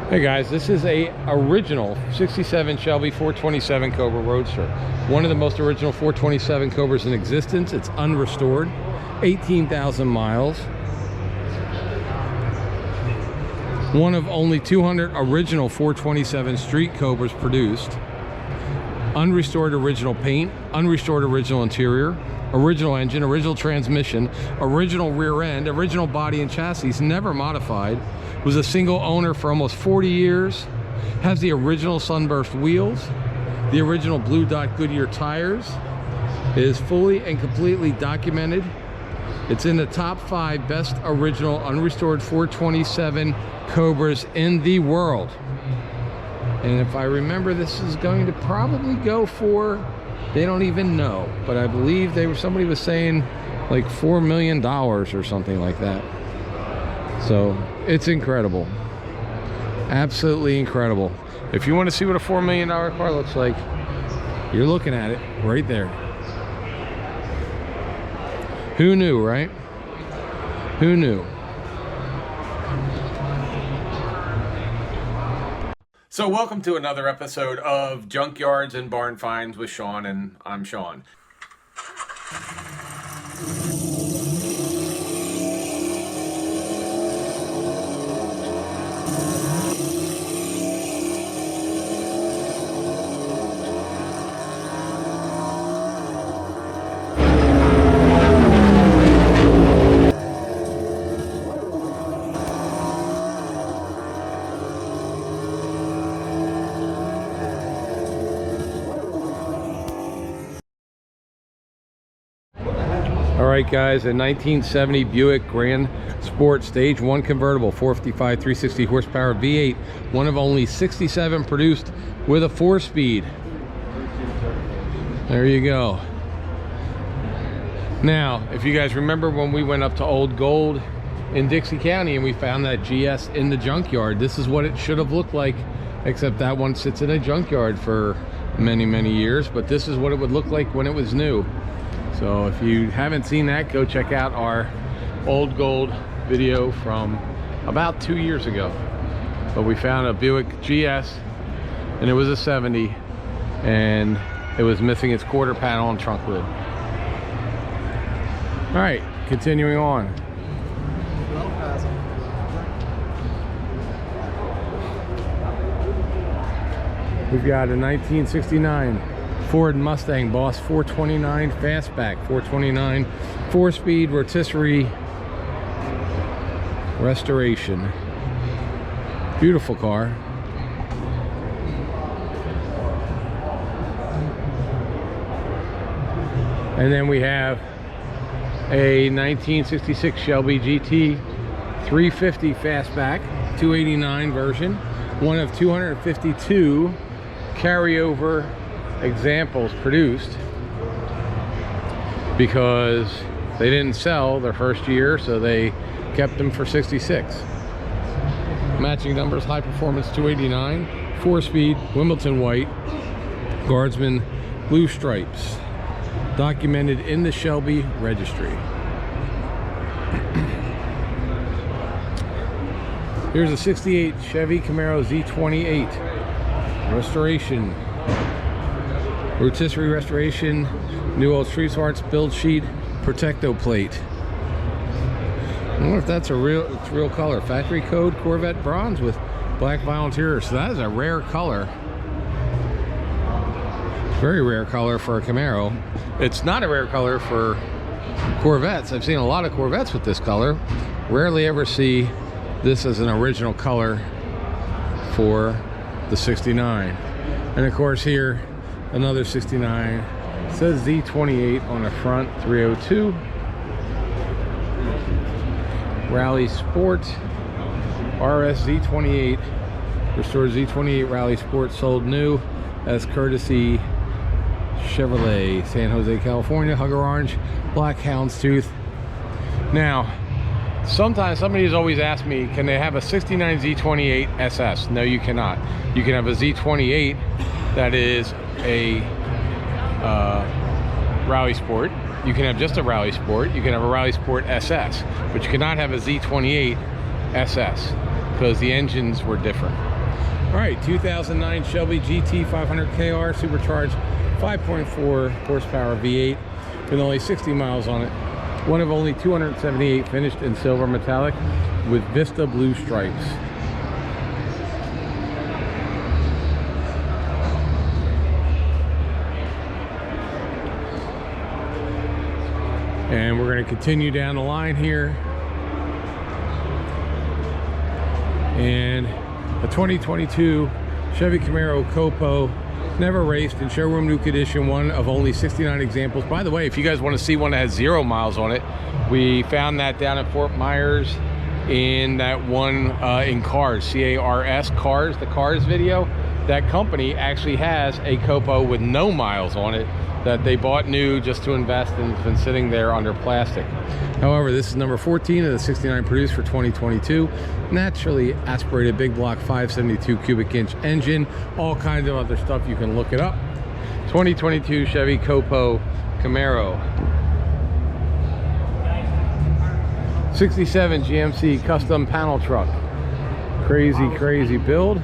Hey guys, this is a original 67 Shelby 427 Cobra Roadster. One of the most original 427 Cobras in existence. It's unrestored, 18,000 miles. One of only 200 original 427 Street Cobras produced. Unrestored original paint, unrestored original interior, original engine, original transmission, original rear end, original body and chassis, never modified. Was a single owner for almost 40 years. Has the original sunburst wheels, the original blue dot Goodyear tires. It is fully and completely documented. It's in the top 5 best original unrestored 427 Cobras in the world. And if I remember, this is going to probably go for, they don't even know, but I believe somebody was saying like $4 million or something like that. So it's incredible, absolutely incredible. If you want to see what a $4 million car looks like, you're looking at it right there. Who knew, right? Who knew? So welcome to another episode of Junkyards and Barn Finds with Sean, and I'm Sean. Alright guys, a 1970 Buick Grand Sport Stage 1 convertible, 455 360 horsepower V8, one of only 67 produced with a 4-speed. There you go. Now, if you guys remember when we went up to Old Gold in Dixie County and we found that GS in the junkyard, this is what it should have looked like, except that one sits in a junkyard for many years, but this is what it would look like when it was new. So if you haven't seen that, go check out our Old Gold video from about 2 years ago. But we found a Buick GS and it was a 70 and it was missing its quarter panel and trunk lid. All right, continuing on. We've got a 1969 Ford Mustang Boss 429 Fastback, 429 4-speed rotisserie restoration. Beautiful car. And then we have a 1966 Shelby GT 350 Fastback, 289 version, one of 252 carryover examples produced because they didn't sell their first year, so they kept them for 66. Matching numbers: high performance 289, 4-speed, Wimbledon white, guardsman blue stripes, documented in the Shelby registry. Here's a 68 Chevy Camaro Z28 restoration, rotisserie restoration, new old Street Smarts build sheet, Protecto plate. I wonder if that's a real color. Factory code Corvette bronze with black vinyl interior. So that is a rare color. Very rare color for a Camaro. It's not a rare color for Corvettes. I've seen a lot of Corvettes with this color. Rarely ever see this as an original color for the 69. And of course here, another 69, it says Z28 on the front, 302. Rally Sport RS Z28, restored Z28 Rally Sport, sold new as courtesy Chevrolet, San Jose, California, Hugger Orange, black houndstooth. Now, sometimes somebody's always asked me, can they have a 69 Z28 SS? No, you cannot. You can have a Z28 that is a Rally Sport. You can have just a Rally Sport. You can have a Rally Sport SS, but you cannot have a Z28 SS because the engines were different. All right, 2009 Shelby GT 500 KR supercharged 5.4 horsepower V8 with only 60 miles on it. One of only 278 finished in silver metallic with Vista blue stripes. And we're going to continue down the line here. And a 2022 Chevy Camaro Copo, never raced, in showroom new condition, one of only 69 examples. By the way, if you guys want to see one that has 0 miles on it, we found that down at Fort Myers in that one in Cars, C-A-R-S, Cars, the Cars video. That company actually has a Copo with no miles on it that they bought new just to invest, and it's been sitting there under plastic. However, this is number 14 of the 69 produced for 2022. Naturally aspirated big block 572 cubic inch engine, all kinds of other stuff. You can look it up. 2022 Chevy Copo Camaro. 67 GMC custom panel truck. Crazy build.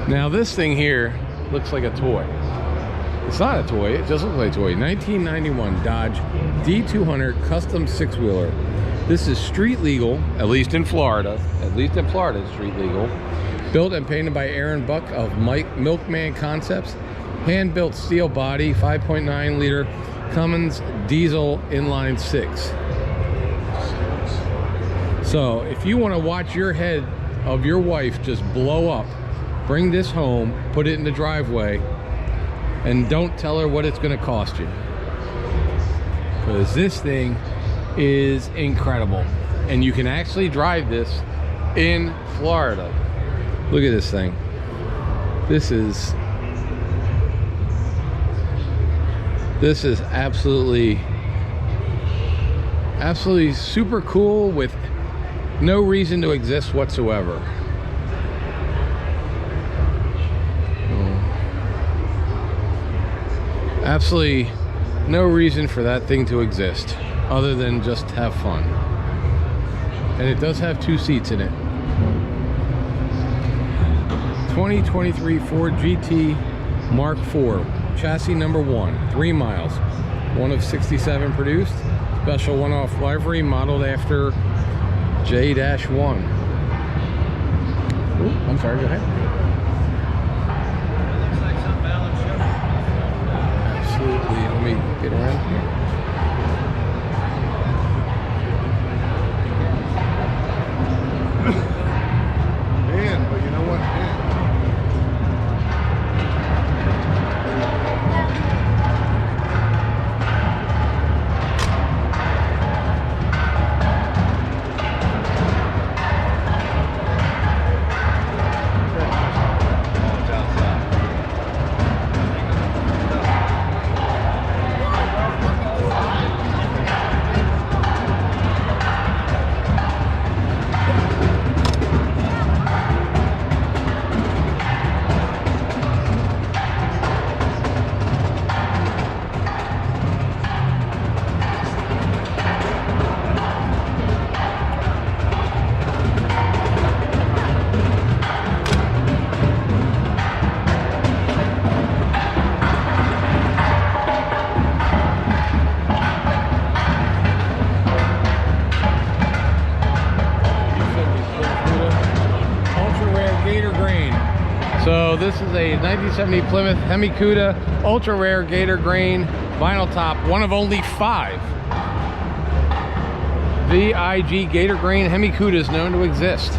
Now this thing here looks like a toy. It's not a toy, it just looks like a toy. 1991 Dodge D200 custom 6-wheeler. This is street legal, at least in Florida. At least in Florida it's street legal. Built and painted by Aaron Buck of Milkman Concepts. Hand-built steel body, 5.9 liter Cummins diesel inline 6. So if you want to watch your head of your wife just blow up, bring this home, put it in the driveway, and don't tell her what it's going to cost you. Because this thing is incredible. And you can actually drive this in Florida. Look at this thing. This is absolutely super cool with no reason to exist whatsoever. Absolutely no reason for that thing to exist other than just have fun. And it does have 2 seats in it. 2023 Ford GT Mark IV, chassis number 1, 3 miles, one of 67 produced, special one-off livery modeled after J-1. I'm sorry, go ahead. Let me get around here. Man, but you know what? So this is a 1970 Plymouth Hemi-Cuda ultra rare gator grain vinyl top, one of only 5 VIG gator grain Hemi-Cudas known to exist.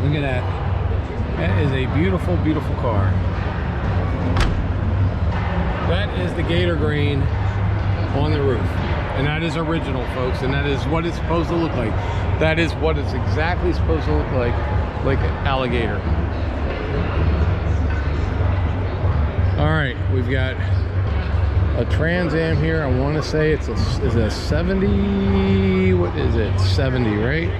Look at that. That is a beautiful, beautiful car. That is the gator grain on the roof. And that is original, folks. And that is what it's supposed to look like. That is what it's exactly supposed to look like an alligator. All right, we've got a Trans Am here. I want to say it's a 70, what is it? 70, right?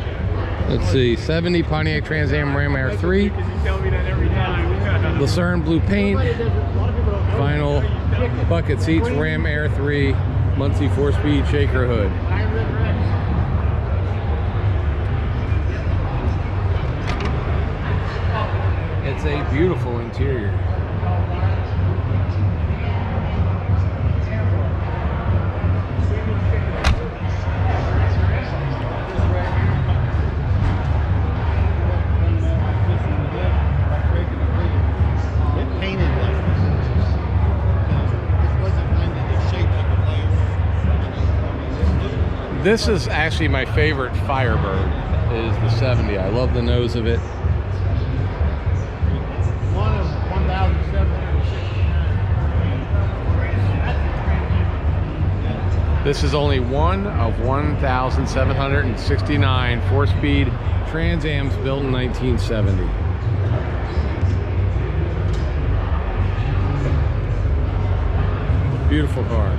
Let's see, 70 Pontiac Trans Am Ram Air 3. Lucerne blue paint. Vinyl bucket seats, Ram Air 3. Muncie 4-speed shaker hood. It's a beautiful interior. This is actually my favorite Firebird, is the 70. I love the nose of it. One of 1,769. This is only one of 1,769 4-speed Trans Ams built in 1970. Beautiful car.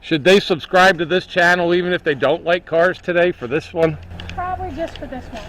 Should they subscribe to this channel even if they don't like cars today for this one? Probably just for this one.